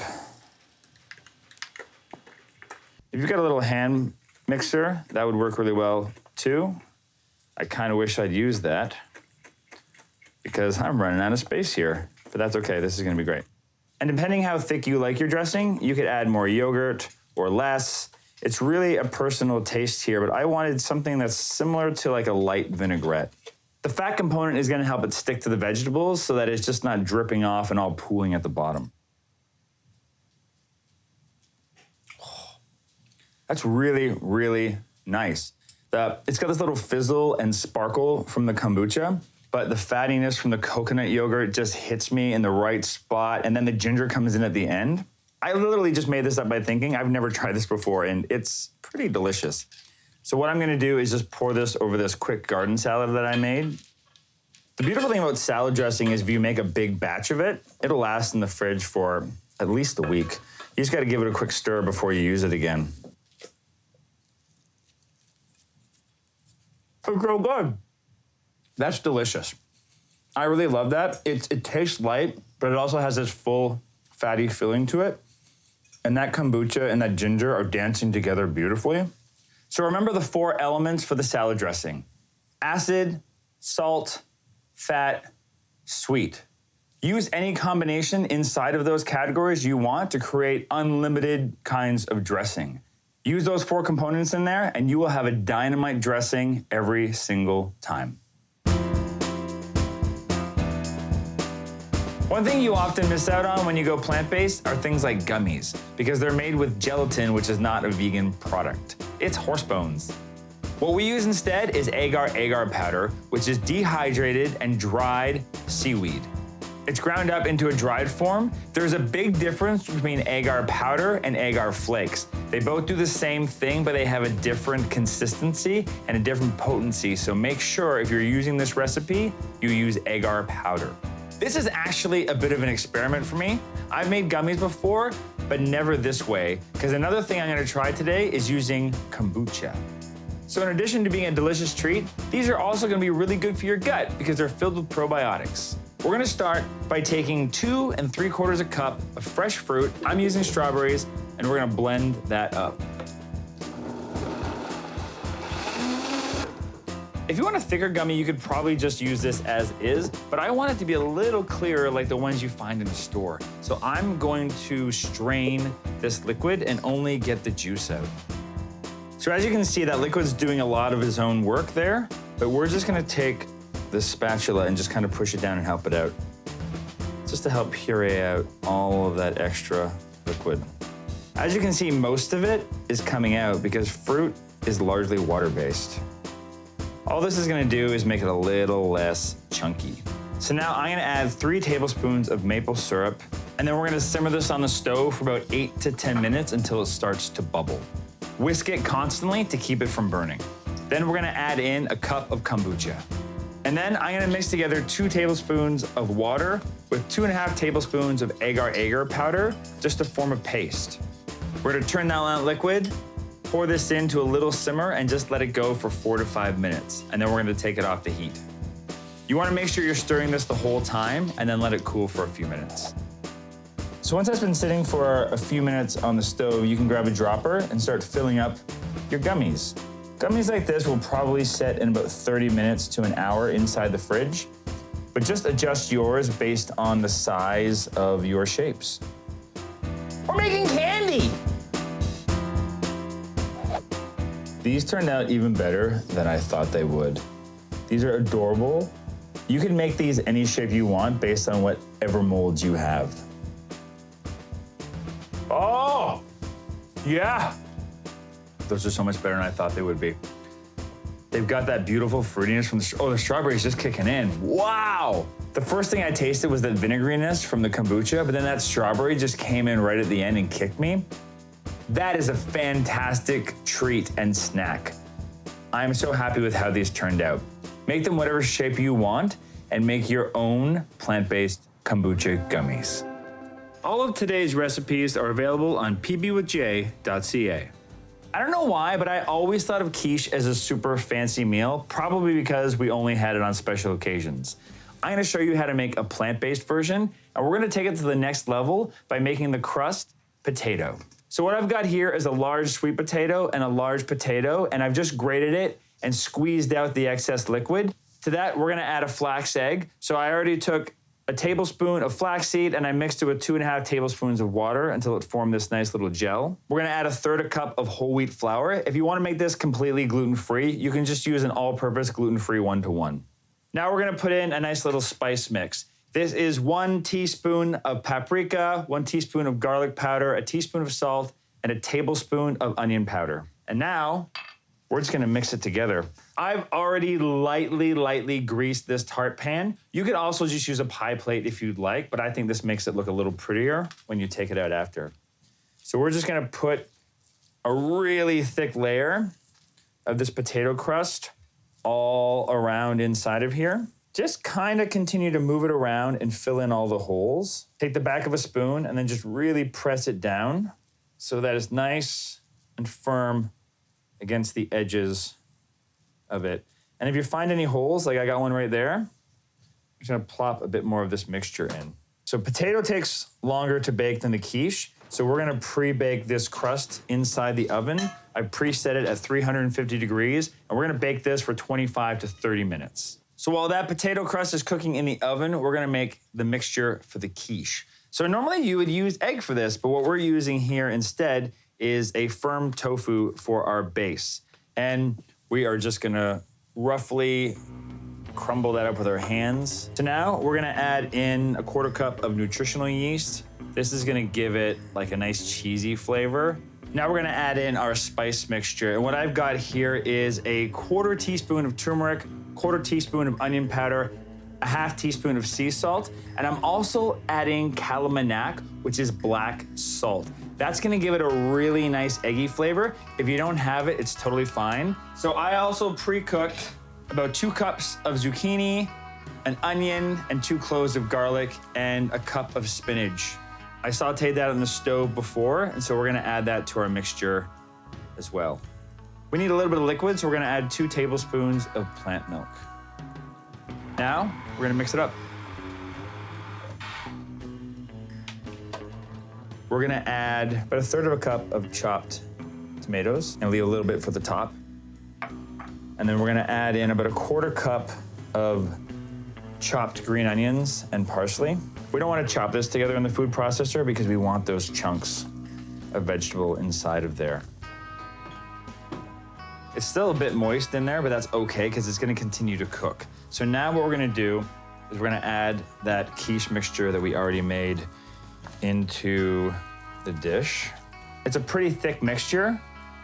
If you've got a little hand mixer, that would work really well too. I kind of wish I'd used that because I'm running out of space here, but that's okay, this is gonna be great. And depending how thick you like your dressing, you could add more yogurt or less. It's really a personal taste here, but I wanted something that's similar to like a light vinaigrette. The fat component is gonna help it stick to the vegetables so that it's just not dripping off and all pooling at the bottom. That's really, really nice. It's got this little fizzle and sparkle from the kombucha, but the fattiness from the coconut yogurt just hits me in the right spot, and then the ginger comes in at the end. I literally just made this up by thinking. I've never tried this before, and it's pretty delicious. So what I'm gonna do is just pour this over this quick garden salad that I made. The beautiful thing about salad dressing is if you make a big batch of it, it'll last in the fridge for at least a week. You just gotta give it a quick stir before you use it again. It's so good. That's delicious. I really love that. It tastes light, but it also has this full fatty filling to it. And that kombucha and that ginger are dancing together beautifully. So remember the 4 elements for the salad dressing: acid, salt, fat, sweet. Use any combination inside of those categories you want to create unlimited kinds of dressing. Use those 4 components in there and you will have a dynamite dressing every single time. One thing you often miss out on when you go plant-based are things like gummies, because they're made with gelatin, which is not a vegan product. It's horse bones. What we use instead is agar powder, which is dehydrated and dried seaweed. It's ground up into a dried form. There's a big difference between agar powder and agar flakes. They both do the same thing, but they have a different consistency and a different potency. So make sure if you're using this recipe, you use agar powder. This is actually a bit of an experiment for me. I've made gummies before, but never this way, because another thing I'm gonna try today is using kombucha. So in addition to being a delicious treat, these are also gonna be really good for your gut because they're filled with probiotics. We're gonna start by taking 2 3/4 cup of fresh fruit. I'm using strawberries, and we're gonna blend that up. If you want a thicker gummy, you could probably just use this as is, but I want it to be a little clearer like the ones you find in the store. So I'm going to strain this liquid and only get the juice out. So as you can see, that liquid's doing a lot of its own work there, but we're just gonna take this spatula and just kind of push it down and help it out. Just to help puree out all of that extra liquid. As you can see, most of it is coming out because fruit is largely water-based. All this is gonna do is make it a little less chunky. So now I'm gonna add 3 tablespoons of maple syrup, and then we're gonna simmer this on the stove for about 8 to 10 minutes until it starts to bubble. Whisk it constantly to keep it from burning. Then we're gonna add in a cup of kombucha. And then I'm gonna mix together 2 tablespoons of water with 2.5 tablespoons of agar powder just to form a paste. We're gonna turn that liquid, pour this into a little simmer and just let it go for 4 to 5 minutes. And then we're gonna take it off the heat. You wanna make sure you're stirring this the whole time and then let it cool for a few minutes. So once that's been sitting for a few minutes on the stove, you can grab a dropper and start filling up your gummies. Gummies like this will probably set in about 30 minutes to an hour inside the fridge. but just adjust yours based on the size of your shapes. We're making candy! These turned out even better than I thought they would. These are adorable. You can make these any shape you want based on whatever molds you have. Oh, yeah. Those are so much better than I thought they would be. They've got that beautiful fruitiness from the strawberry's just kicking in. Wow. The first thing I tasted was that vinegariness from the kombucha, but then that strawberry just came in right at the end and kicked me. That is a fantastic treat and snack. I'm so happy with how these turned out. Make them whatever shape you want and make your own plant-based kombucha gummies. All of today's recipes are available on pbwithj.ca. I don't know why, but I always thought of quiche as a super fancy meal, probably because we only had it on special occasions. I'm gonna show you how to make a plant-based version, and we're gonna take it to the next level by making the crust potato. So what I've got here is a large sweet potato and a large potato, and I've just grated it and squeezed out the excess liquid. To that, we're gonna add a flax egg. So I already took a tablespoon of flaxseed and I mixed it with 2.5 tablespoons of water until it formed this nice little gel. We're gonna add 1/3 cup of whole wheat flour. If you wanna make this completely gluten-free, you can just use an all-purpose gluten-free 1-to-1. Now we're gonna put in a nice little spice mix. This is 1 teaspoon of paprika, 1 teaspoon of garlic powder, a teaspoon of salt, and a tablespoon of onion powder. And now, we're just gonna mix it together. I've already lightly greased this tart pan. You could also just use a pie plate if you'd like, but I think this makes it look a little prettier when you take it out after. So we're just gonna put a really thick layer of this potato crust all around inside of here. Just kind of continue to move it around and fill in all the holes. Take the back of a spoon and then just really press it down so that it's nice and firm against the edges of it. And if you find any holes, like I got one right there, I'm just gonna plop a bit more of this mixture in. So potato takes longer to bake than the quiche, so we're gonna pre-bake this crust inside the oven. I preset it at 350 degrees, and we're gonna bake this for 25 to 30 minutes. So while that potato crust is cooking in the oven, we're gonna make the mixture for the quiche. So normally you would use egg for this, but what we're using here instead is a firm tofu for our base. And we are just gonna roughly crumble that up with our hands. So now we're gonna add in 1/4 cup of nutritional yeast. This is gonna give it like a nice cheesy flavor. Now we're gonna add in our spice mixture. And what I've got here is a 1/4 teaspoon of turmeric, 1/4 teaspoon of onion powder, a 1/2 teaspoon of sea salt, and I'm also adding calamanak, which is black salt. That's gonna give it a really nice eggy flavor. If you don't have it, it's totally fine. So I also pre-cooked about 2 cups of zucchini, an onion, and 2 cloves of garlic, and a cup of spinach. I sauteed that on the stove before, and so we're gonna add that to our mixture as well. We need a little bit of liquid, so we're gonna add 2 tablespoons of plant milk. Now, we're gonna mix it up. We're gonna add about 1/3 cup of chopped tomatoes and leave a little bit for the top. And then we're gonna add in about 1/4 cup of chopped green onions and parsley. We don't wanna chop this together in the food processor because we want those chunks of vegetable inside of there. It's still a bit moist in there, but that's okay because it's gonna continue to cook. So now what we're gonna do is we're gonna add that quiche mixture that we already made into the dish. It's a pretty thick mixture,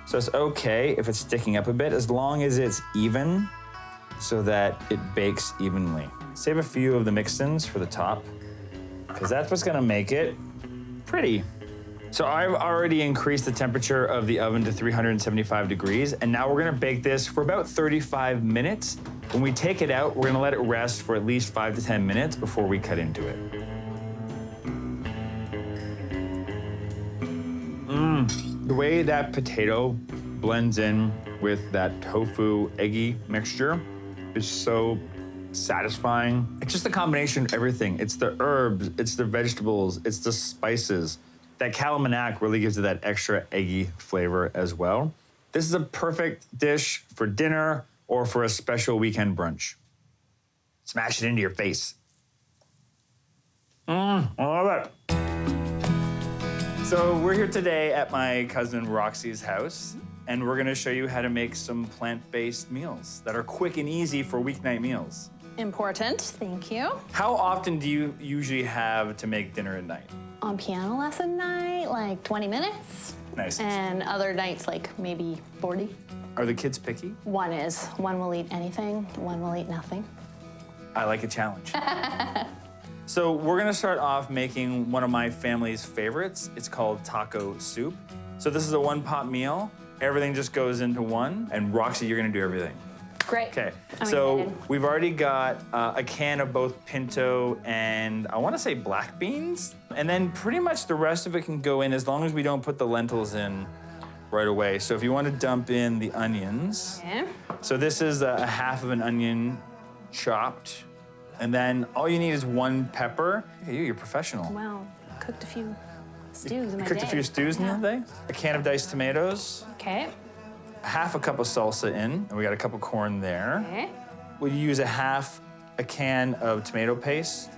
so it's okay if it's sticking up a bit as long as it's even so that it bakes evenly. Save a few of the mix-ins for the top because that's what's gonna make it pretty. So I've already increased the temperature of the oven to 375 degrees, and now we're gonna bake this for about 35 minutes. When we take it out, we're gonna let it rest for at least 5 to 10 minutes before we cut into it. The way that potato blends in with that tofu eggy mixture is so satisfying. It's just a combination of everything. It's the herbs, it's the vegetables, it's the spices. That calamanak really gives it that extra eggy flavor as well. This is a perfect dish for dinner or for a special weekend brunch. Smash it into your face. I love it. So we're here today at my cousin Roxy's house, and we're gonna show you how to make some plant-based meals that are quick and easy for weeknight meals. Important, thank you. How often do you usually have to make dinner at night? On piano lesson night, like 20 minutes. Nice. And other nights, like maybe 40. Are the kids picky? One is. One will eat anything, one will eat nothing. I like a challenge. So we're gonna start off making one of my family's favorites. It's called taco soup. So this is a one-pot meal. Everything just goes into one. And Roxy, you're gonna do everything. Great. Okay, I'm so excited. we've already got a can of both pinto and I wanna say black beans. And then pretty much the rest of it can go in as long as we don't put the lentils in right away. So if you wanna dump in the onions. Okay. So this is a half of an onion chopped. And then all you need is one pepper. Hey, you're professional. Wow, cooked a few stews in my Cooked day. a few stews in the day. A can of diced tomatoes. Okay. Half a cup of salsa in. And we got a cup of corn there. Okay. We use a can of tomato paste.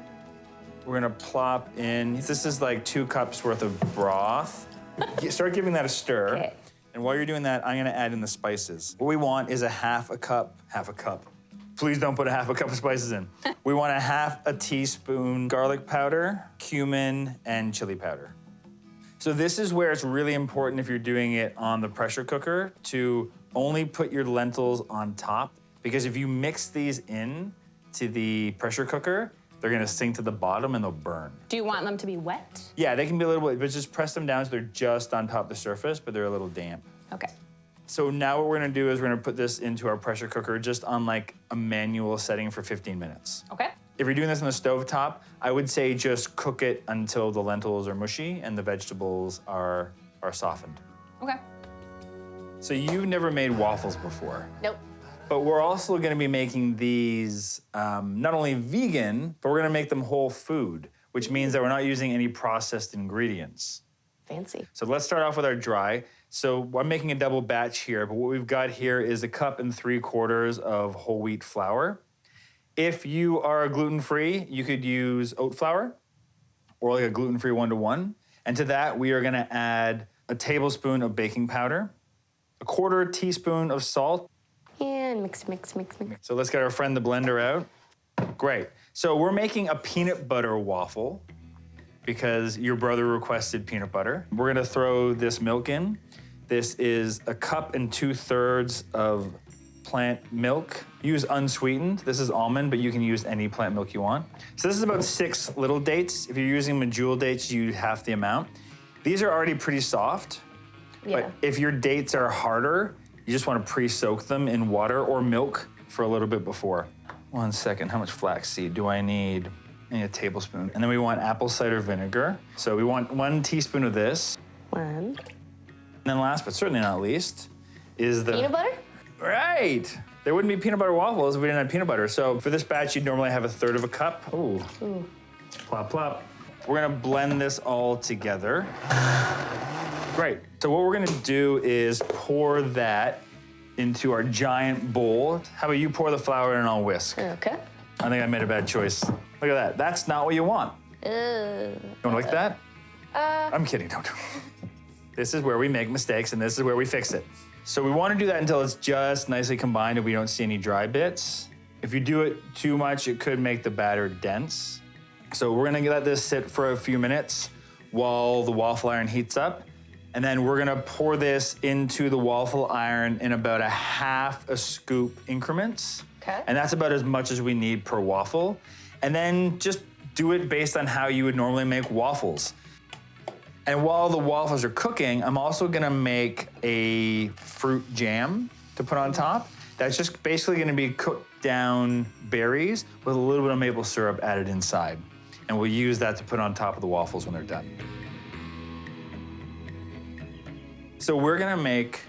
We're gonna plop in, this is like 2 cups worth of broth. Start giving that a stir. Okay. And while you're doing that, I'm gonna add in the spices. What we want is a half a cup. Please don't put a half a cup of spices in. We want a half a teaspoon garlic powder, cumin, and chili powder. So this is where it's really important if you're doing it on the pressure cooker to only put your lentils on top, because if you mix these in to the pressure cooker, they're gonna sink to the bottom and they'll burn. Do you want them to be wet? Yeah, they can be a little bit, but just press them down so they're just on top of the surface, but they're a little damp. Okay. So now what we're gonna do is we're gonna put this into our pressure cooker just on like a manual setting for 15 minutes. Okay. If you're doing this on the stove top, I would say just cook it until the lentils are mushy and the vegetables are softened. Okay. So you've never made waffles before, Nope. but we're also gonna be making these not only vegan, but we're gonna make them whole food, which means that we're not using any processed ingredients. Fancy. So let's start off with our dry. So I'm making a double batch here, but what we've got here is 1 3/4 cups of whole wheat flour. If you are gluten-free, you could use oat flour or like a gluten-free 1-to-1. And to that, we are gonna add a tablespoon of baking powder, 1/4 teaspoon of salt. And mix. So let's get our friend the blender out. Great. So we're making a peanut butter waffle because your brother requested peanut butter. We're gonna throw this milk in. This is 1 2/3 cups of plant milk. Use unsweetened. This is almond, but you can use any plant milk you want. So this is about 6 little dates. If you're using medjool dates, you half the amount. These are already pretty soft, Yeah. but if your dates are harder, you just wanna pre-soak them in water or milk for a little bit before. 1 second, how much flaxseed do I need? I need a tablespoon. And then we want apple cider vinegar. So we want 1 teaspoon of this. One. And then last, but certainly not least, is the— Peanut butter? Right! There wouldn't be peanut butter waffles if we didn't have peanut butter. So for this batch, you'd normally have 1/3 cup. Ooh. Plop, plop. We're gonna blend this all together. Great. So what we're gonna do is pour that into our giant bowl. How about you pour the flour in and I'll whisk? Okay. I think I made a bad choice. Look at that. That's not what you want. You don't like that? I'm kidding. Don't. This is where we make mistakes and this is where we fix it. So we want to do that until it's just nicely combined and we don't see any dry bits. If you do it too much, it could make the batter dense. So we're gonna let this sit for a few minutes while the waffle iron heats up. And then we're gonna pour this into the waffle iron in about 1/2 scoop increments. Okay. And that's about as much as we need per waffle. And then just do it based on how you would normally make waffles. And while the waffles are cooking, I'm also gonna make a fruit jam to put on top. That's just basically gonna be cooked down berries with a little bit of maple syrup added inside. And we'll use that to put on top of the waffles when they're done. So we're gonna make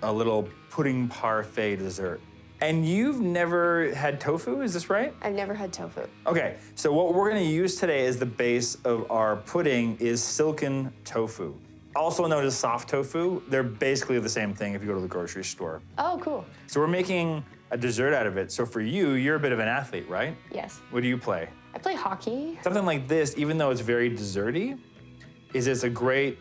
a little pudding parfait dessert. And you've never had tofu, is this right? I've never had tofu. Okay, so what we're gonna use today as the base of our pudding is silken tofu. Also known as soft tofu. They're basically the same thing if you go to the grocery store. Oh, cool. So we're making a dessert out of it. So for you, you're a bit of an athlete, right? Yes. What do you play? I play hockey. Something like this, even though it's very desserty, it's a great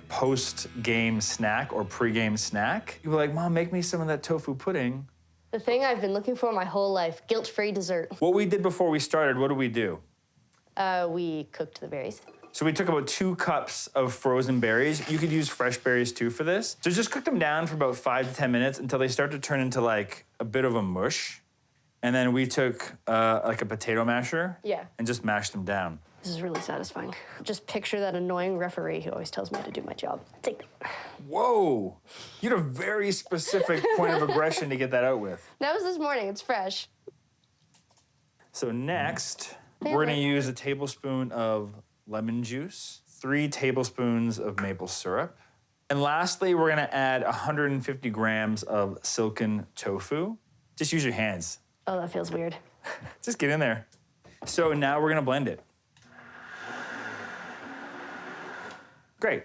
post-game snack or pre-game snack. You're like, Mom, make me some of that tofu pudding. The thing I've been looking for my whole life, guilt-free dessert. What we did before we started, what did we do? We cooked the berries. So we took about 2 cups of frozen berries. You could use fresh berries too for this. So just cook them down for about 5 to 10 minutes until they start to turn into like a bit of a mush. And then we took like a potato masher and just mashed them down. This is really satisfying. Just picture that annoying referee who always tells me how to do my job. Take that. Whoa, you had a very specific point of aggression to get that out with. That was this morning, it's fresh. So next, we're gonna use a tablespoon of lemon juice, 3 tablespoons of maple syrup. And lastly, we're gonna add 150 grams of silken tofu. Just use your hands. Oh, that feels weird. Just get in there. So now we're gonna blend it. Great.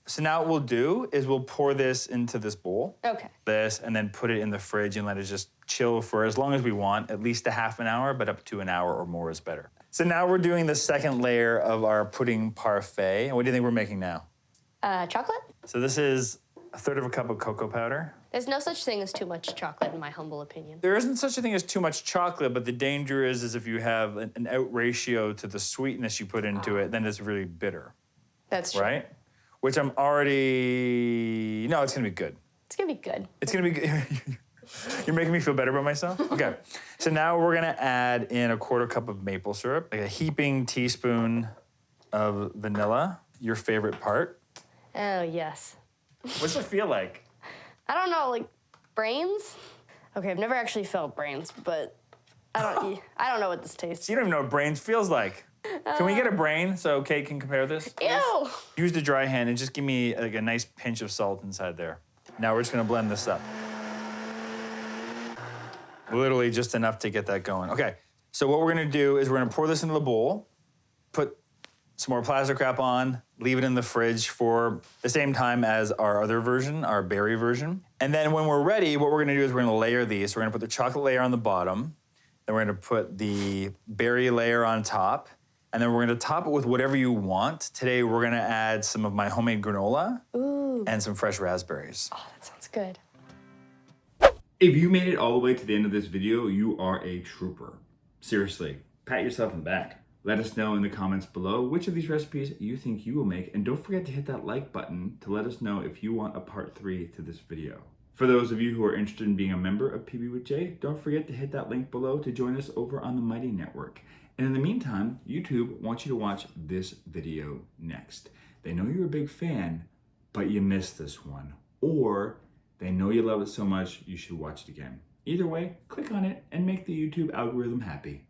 So now what we'll do is we'll pour this into this bowl. Okay. This, and then put it in the fridge and let it just chill for as long as we want, at least a half an hour, but up to an hour or more is better. So now we're doing the second layer of our pudding parfait. And what do you think we're making now? Chocolate? So this is 1/3 cup of cocoa powder. There's no such thing as too much chocolate, in my humble opinion. There isn't such a thing as too much chocolate, but the danger is if you have an out ratio to the sweetness you put into it, then it's really bitter, That's true. right? Which I'm already, no, it's gonna be good. It's gonna be good. It's gonna be good. You're making me feel better about myself? Okay. So now we're gonna add in 1/4 cup of maple syrup, like a heaping teaspoon of vanilla, your favorite part. Oh, yes. What's it feel like? I don't know, like brains? Okay, I've never actually felt brains, but I don't know what this tastes. You don't even know what brains feels like. Can we get a brain so Kate can compare this? Please? Ew! Use the dry hand and just give me like a nice pinch of salt inside there. Now we're just gonna blend this up. Literally just enough to get that going. Okay, so what we're gonna do is we're gonna pour this into the bowl, put some more plastic wrap on, leave it in the fridge for the same time as our other version, our berry version. And then when we're ready, what we're gonna do is we're gonna layer these. We're gonna put the chocolate layer on the bottom, then we're gonna put the berry layer on top, and then we're gonna top it with whatever you want. Today, we're gonna add some of my homemade granola and some fresh raspberries. Oh, that sounds good. If you made it all the way to the end of this video, you are a trooper. Seriously, pat yourself on the back. Let us know in the comments below which of these recipes you think you will make, and don't forget to hit that like button to let us know if you want a part 3 to this video. For those of you who are interested in being a member of PB with J, don't forget to hit that link below to join us over on the Mighty Network. And in the meantime, YouTube wants you to watch this video next. They know you're a big fan, but you missed this one. Or they know you love it so much, you should watch it again. Either way, click on it and make the YouTube algorithm happy.